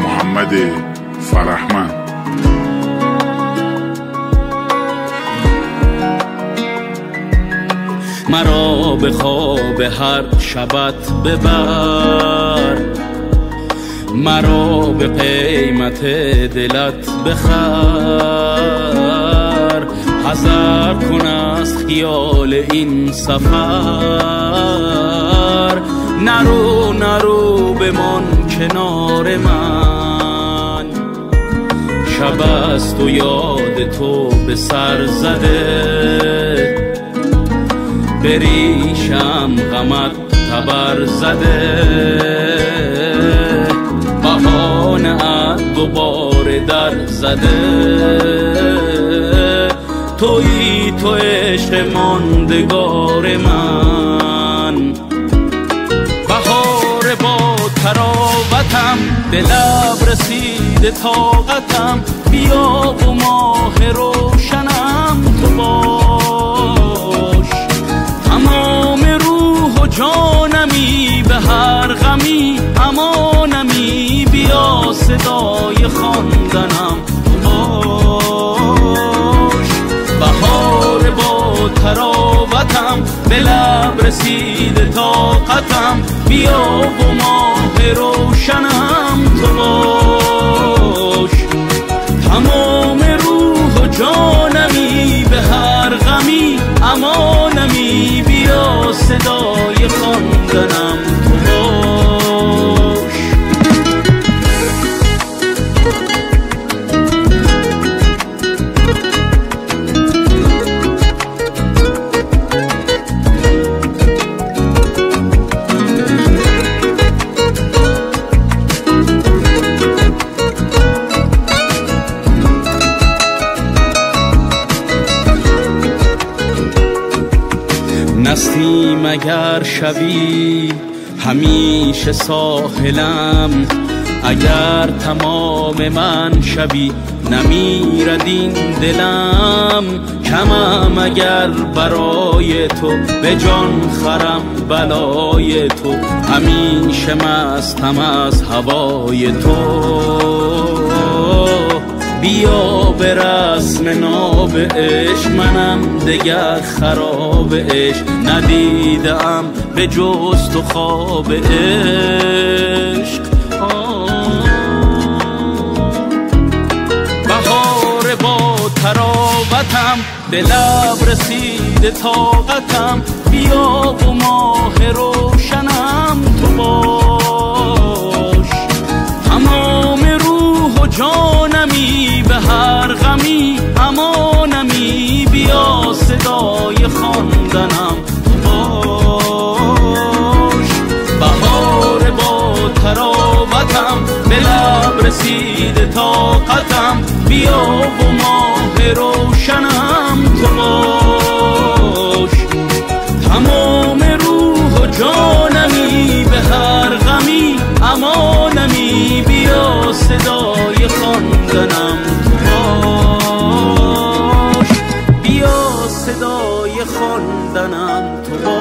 محمد فرهمند. مرا به خواب هر شبت ببر، مرا به قیمت دلت بخر. حذر کن از خیال این سفر، نرو نرو بمان کنار من. شب است و یاد تو به سر زده، بریشم غمت تبر زده. بهانه دوباره در زده، تویی تو عشق ماندگار من. بهار با تراوتم به لب رسیده طاقتم، بیا و ماه روشنم تو باش. تمام روح و جانمی به هر غمی امانمی، بیا صدای خواندنم تو باش. بهار با تراوتم به لب رسیده طاقتم، بیا و ماه روشنم تو باش. تمام روح و جانمی به هر غمی امانمی، بیا صدای خواندنم تو باش. نسیم اگر شوی همیشه ساحلم، اگر تمام من شوی نمیرد این دلم. کمم اگر برای تو به جان خرم بلای تو، همیشه مستم از هوای تو. بیا به رسم ناب عشق، منم دگر خراب عشق ندیدم به جز تو خواب عشق. بهار با تراوتم به لب رسیده طاقتم، بیا و ماه روشنم تو باش. تمام روح و جانمی به هر غمی امانمی، بیا صدای خواندنم تو باش. بهار با تراوتم به لب رسیده طاقتم، بیا و ماه روشنم تو باش. تمام روح و جانمی به هر غمی امانمی، بیا صدای خواندنم تو باش. بیا صدای خواندنم تو باش.